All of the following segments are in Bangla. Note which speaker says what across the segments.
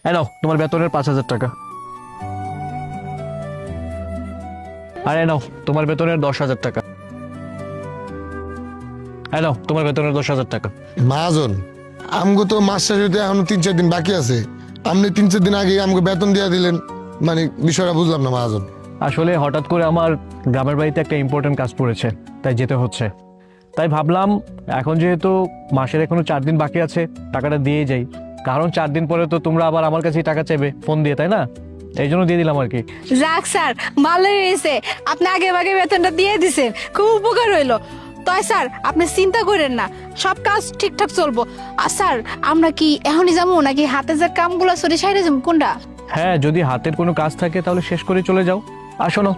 Speaker 1: এই নাও তোমার বেতনের 5,000 টাকা। আর এই নাও তোমার বেতনের 10,000 টাকা। এই নাও তোমার বেতনের 10,000 টাকা।
Speaker 2: মহাজন, আমগো তো মাস শেষ হইতে এখনো 3-4 দিন বাকি আছে। আপনি 3-4 দিন আগে আমাকে বেতন দিয়ে দিলেন, মানে বিষয়টা বুঝলাম না মহাজন।
Speaker 1: আসলে হঠাৎ করে আমার গ্রামের বাড়িতে একটা ইম্পর্টেন্ট কাজ পড়েছে, তাই যেতে হচ্ছে। তাই ভাবলাম এখন যেহেতু মাসের এখনো 4 দিন বাকি আছে, টাকাটা দিয়ে যাই। কারণ 4 দিন পরে তো তোমরা আবার আমার কাছেই টাকা চাইবে ফোন দিয়ে, তাই না? এই জন্য দিয়ে দিলাম আর কি।
Speaker 3: যাক স্যার, ভালোই হয়েছে আপনি আগে ভাগে বেতনটা দিয়ে দিছেন, খুব উপকার হইলো। তাই স্যার আপনি চিন্তা করেন না, সব কাজ ঠিকঠাক চলবো। আর স্যার আমরা কি এখনই যাবো নাকি হাতে যে কামগুলো সরে সাইডে যাবো কোনটা?
Speaker 1: হ্যাঁ, যদি হাতের কোনো কাজ থাকে তাহলে শেষ করে চলে যাও। আর শোনো,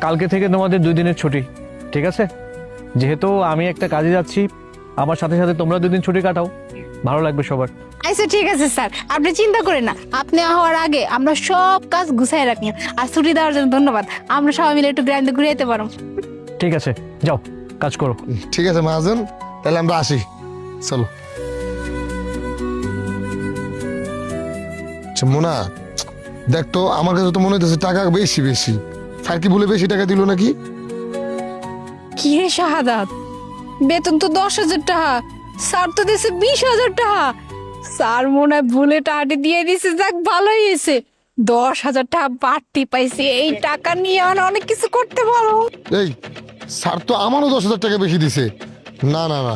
Speaker 1: কালকে থেকে তোমাদের 2 দিনের ছুটি, ঠিক আছে? যেহেতু আমি একটা কাজে যাচ্ছি, আমার সাথে সাথে তোমরা 2 দিন ছুটি কাটাও, ভালো লাগবে সবার।
Speaker 3: আচ্ছা ঠিক আছে স্যার, আপনি চিন্তা করেন না, আপনি হওয়ার আগে আমরা সব কাজ গুছাই রাখি। আর ছুটি দেওয়ার জন্য ধন্যবাদ, আমরা সবাই মিলে একটু গ্রামে ঘুরে যেতে পারো।
Speaker 1: ঠিক আছে, যাও কাজ করো।
Speaker 2: ঠিক আছে মহাজন, তাহলে আমরা আসি, চলো। আচ্ছা, মোনা দেখ তো, আমার কাছে তো মনে হইতেছে টাকা বেশি বেশি। স্যার কি বলে বেশি টাকা দিল নাকি?
Speaker 3: কি রে শাহাদাত, বেতন তো 10,000 টাকা, স্যার তো দিয়েছে 20,000 টাকা। স্যার মনে হয় ভুলে টাকাটি দিয়ে দিছে, যাক ভালোই হয়েছে। 10,000 টাকা বাড়তি পাইছি, এই টাকা নিয়ে আমরা অনেক কিছু করতে পারো।
Speaker 2: এই স্যার তো আমারও 10,000 টাকা বেশি দিছে। না না না,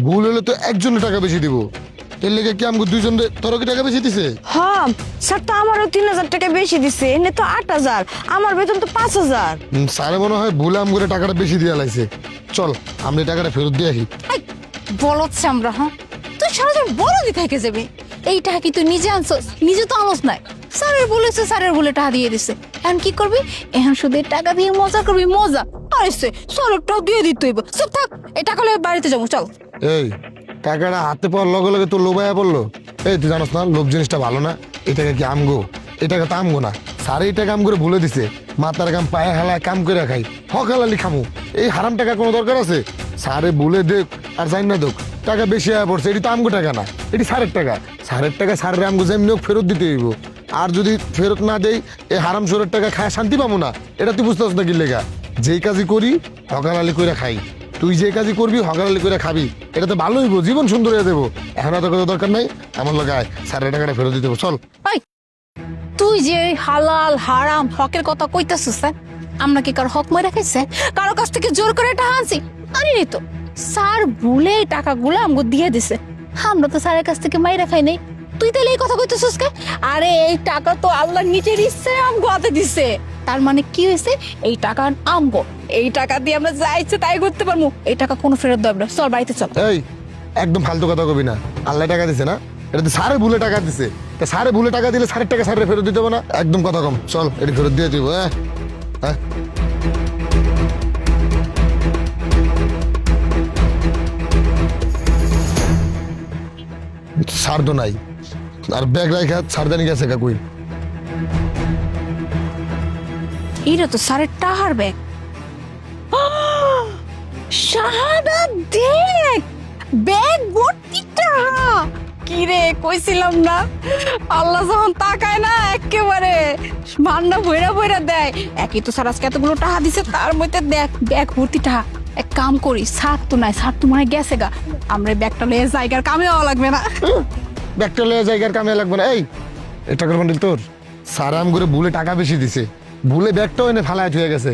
Speaker 2: ভুল হলে তো একজনের টাকা বেশি দিব। এর লেগে কি আমাকে 2 জন তোর কি টাকা বেশি দিছে?
Speaker 4: হ্যাঁ স্যার, তো আমারও 3,000 টাকা বেশি দিছে, এনে তো 8,000, আমার বেতন তো 5,000।
Speaker 2: স্যারে মনে হয় ভুলে আমগুলো টাকাটা বেশি দিয়ে লাইছে। চল আমরা এই টাকাটা ফেরত দিয়ে আসি।
Speaker 3: বলছে আমরা, হ্যাঁ তুই সারাদিন বড় দি থেকে যাবি। এই টাকা কি তুই নিজে আনছস? নিজে তো আনস নাই, স্যারের বলেছে, স্যারের বলে টাকা দিয়ে দিছে। এখন কি করবি? এখন শুধু এই টাকা দিয়ে মজা করবি, মজা। আর এসে স্যারের টাকা দিয়ে দিতে হইব। চুপ থাক, এই টাকা লয়ে বাড়িতে যাবো, চল।
Speaker 2: এই টাকাটা হাতে পাওয়ার লগে লগে তো লোভাইয়া পড়লো। এই তুই জানোস না লোভ জিনিসটা ভালো না। এই টাকা কি আমগো? এই টাকা তো আমগো না। স্যার এই টাকা আম করে ভুলে দিছে। মাথার কাম পায়ে হেলায় কাম করে খাই, হকালালি খামু। এই হারাম টাকা কোনো দরকার আছে? স্যারে ভুলে দেখ আর জানি না দেখ, টাকা বেশি আয়া পড়ছে। এটি তো আমগো টাকা না, এটি স্যারের টাকা। স্যারের টাকা স্যারের আমগো যেমনি হোক ফেরত দিতে হইব। আর যদি ফেরত না দেই, এই হারাম সরের টাকা খায় শান্তি পাবো না। এটা তুই বুঝতে পারছ না কি লেগা? যেই কাজই করি হকালালি করে খাই, তুই যে কাজই করবি হকালালি করে খাবি। এটা তো ভালো হইব, জীবন সুন্দর হয়ে দেবো। এখন এত কথা দরকার নাই, আমার লোক আয়, স্যারের টাকাটা ফেরত দিতে হবে, চল।
Speaker 3: তুই যে এই হালাল হারাম হকের কথা কইতাছিস, স্যার আমরা কি কারো হক মরে খাইছে? কারো কাছ থেকে জোর করে টাকা আনছি? আনিনি তো। স্যার ভুলে এই টাকাগুলো আমগো দিয়ে দিছে, আমরা তো স্যারের কাছ থেকে মাইরা খাই নাই। তুই তাহলে এই কথা কইতেছিস কে? আরে এই টাকা তো আল্লাহ নিজের ইচ্ছে আমগো হাতে দিছে। তার মানে কি হয়েছে? এই টাকা আমগো, এই টাকা দিয়ে আমরা যা ইচ্ছে তাই করতে পারবো। এই টাকা কোনো ফেরত দেব না, চল বাড়িতে চল।
Speaker 2: এই একদম ফালতু কথা কবি না। আল্লাহ টাকা দিছে না, এটা তো স্যারে ভুলে টাকা দিছে। তা স্যারে ভুলে টাকা দিলে স্যারের টাকা স্যারের ফেরত দিতে হবে না? একদম কথা কম, চল এটি ফেরত দিয়ে দিব। হ্যাঁ হ্যাঁ, স্যার তো নাই, আর ব্যাগ রাখা স্যার জানি গেছে কাকুই।
Speaker 3: এটা তো স্যারের টাহার ব্যাগ। শাহাদাত দেখ, ব্যাগ ভর্তি টাকা। কি রে কইছিলাম না, আল্লাহ যখন তাকায় না একেবারে ভান্ডা ভইরা ভইরা দেয়। একই তো স্যার আজকে এতগুলো টাকা দিছে, তার মধ্যে দেখ ব্যাগ ভর্তি টাকা। এক কাম করি, স্যার তো নাই, স্যার তো মনে হয় গেছে গা, আমরা ব্যাগটা লয়ে জায়গার কামে হওয়া লাগবে না।
Speaker 2: ব্যাগটা লয়ে জায়গার কামে লাগবে না। এই টাকার বান্ডিল তোর। স্যার আম করে ভুলে টাকা বেশি দিছে, ভুলে ব্যাগটাও এনে ফালায় হয়ে গেছে।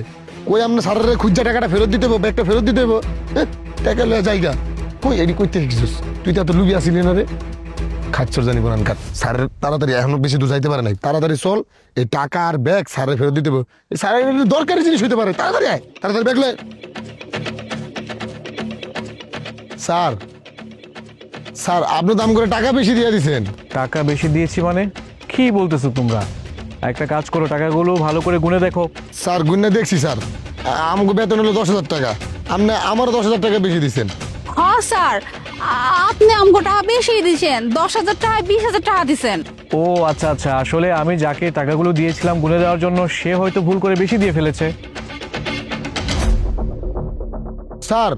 Speaker 2: কই আমরা স্যারের খুঁজা টাকাটা ফেরত দিতে হবো, ব্যাগটা ফেরত দিতে হবো। টাকা লয়ে জায়গা কই, এটি কইতে গেছিস তুই? তো এত লুবি আসিলি না রে, খাচ্ছর জানি কোন খাত। স্যারের তাড়াতাড়ি এখনো বেশি দূর যাইতে পারে নাই, তাড়াতাড়ি চল। এই টাকা আর ব্যাগ স্যারের ফেরত দিতে হবো। এই স্যারের দরকারি জিনিস হইতে পারে, তাড়াতাড়ি আয়, তাড়াতাড়ি ব্যাগ লয়। স্যার স্যার আপনি দাম করে টাকা বেশি দিয়ে দিছেন।
Speaker 1: টাকা বেশি দিয়েছি মানে কি বলতেছো তোমরা? একটা কাজ করো, টাকাগুলো ভালো করে গুনে দেখো।
Speaker 2: স্যার গুন্না দেখছি স্যার, আমাকে বেতন হলো 10,000 টাকা, আপনি আমারও 10,000 টাকা বেশি দিচ্ছেন।
Speaker 3: হ্যাঁ স্যার, আপনি আমগো টাকা বেশি দিছেন, 10,000 টাকা 20,000 টাকা দিছেন।
Speaker 1: ও আচ্ছা আচ্ছা, আসলে আমি যাকে টাকাগুলো দিয়েছিলাম গুনে দেওয়ার জন্য, সে হয়তো ভুল করে বেশি দিয়ে ফেলেছে।
Speaker 2: স্যার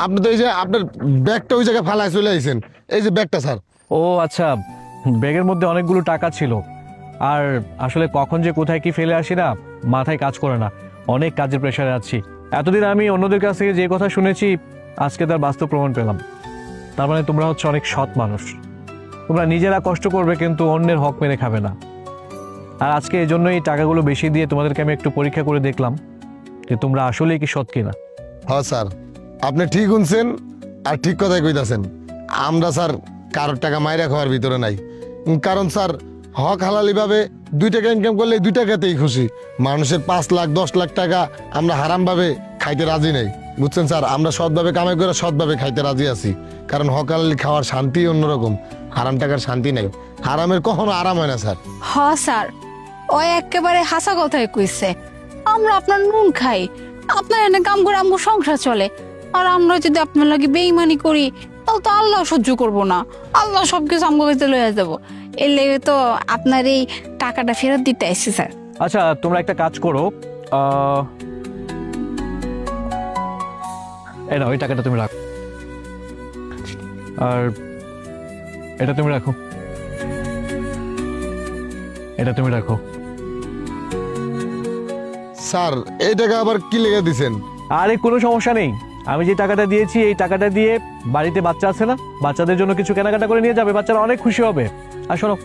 Speaker 2: আপনি তো এই যে আপনার ব্যাগটা ওই জায়গায় ফালায় চলে আইছেন, এই যে ব্যাগটা স্যার।
Speaker 1: ও আচ্ছা, ব্যাগের মধ্যে অনেকগুলো টাকা ছিল, আর আসলে কখন যে কোথায় কি ফেলে আসি না, মাথায় কাজ করে না, অনেক কাজের প্রেশারে আছি। এতদিন আমি অন্যদের কাছ থেকে যে কথা শুনেছি, আজকে তার বাস্তব প্রমাণ পেলাম। তার মানে তোমরা হচ্ছে অনেক সৎ মানুষ, তোমরা নিজেরা কষ্ট করবে কিন্তু অন্যের হক মেরে খাবে না। আর আজকে এই জন্যই টাকাগুলো বেশি দিয়ে তোমাদেরকে আমি একটু পরীক্ষা করে দেখলাম যে তোমরা আসলেই কি সৎ কিনা।
Speaker 2: হ্যাঁ স্যার, আপনি ঠিক শুনছেন আর ঠিক কথাই কইতাছেন। আমরা স্যার কারোর টাকা মাইরা খাওয়ার ভিতরে নাই। কারণ স্যার হক হালালি ভাবে 2 টাকা ইনকাম করলে 2 টাকাতেই খুশি। মানুষের 5 লাখ 10 লাখ টাকা আমরা হারাম ভাবে খাইতে রাজি নাই, বুঝছেন স্যার। আমরা সৎভাবে কামাই করে সৎভাবে খাইতে রাজি আছি, কারণ হক হালালি খাওয়ার শান্তি অন্যরকম, হারাম টাকার শান্তি নাই। হারামের কখনো আরাম হয় না স্যার।
Speaker 3: হ স্যার, ও একেবারে হাসা কথাই কইছে। আমরা আপনার নুন খাই, আপনার এনে কাম করে আমগো সংসার চলে। আর আমরা যদি আপনার লাগে বেইমানি করি, তাহলে তো আল্লাহ সহ্য করবো না। আল্লাহ সবকিছু আমগো কাছে লইয়া যাবো। এর লেগে তো আপনার এই টাকাটা ফেরত দিতে আসছি স্যার।
Speaker 1: আচ্ছা, তোমরা একটা কাজ করো, এই নাও, এই টাকাটা তুমি রাখো, আর এটা তুমি রাখো, এটা তুমি রাখো।
Speaker 2: স্যার এই টাকা আবার কি লেগে দিছেন?
Speaker 1: আরে কোনো সমস্যা নেই, আমি যে টাকাটা দিয়েছি এই টাকাটা দিয়ে বাড়িতে বাচ্চা আছে না, বাচ্চাদের জন্য কিছু কেনাকাটা করে নিয়ে যাবে, বাচ্চারা অনেক খুশি হবে। আর শোনো,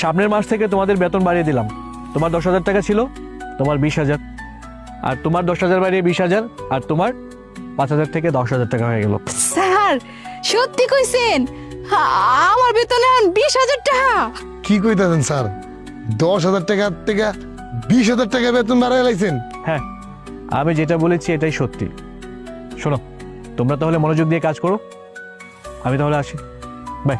Speaker 1: সামনের মাস থেকে তোমাদের বেতন বাড়িয়ে দিলাম। তোমার 10,000 টাকা ছিল, তোমার 20,000, আর তোমার 10,000 বাড়িয়ে 20,000, আর তোমার 5,000 থেকে 10,000 টাকা হয়ে গেল।
Speaker 3: স্যার সত্যি কইছেন? আমার বেতনে এখন 20,000 টাকা।
Speaker 2: কি কইতাছেন স্যার? 10,000 টাকা থেকে 20,000 টাকা বেতন বাড়াই লাইছেন?
Speaker 1: হ্যাঁ, আমি যেটা বলেছি এটাই সত্যি। শোনো, তোমরা তাহলে মনোযোগ দিয়ে কাজ করো, আমি তাহলে আসি, বাই।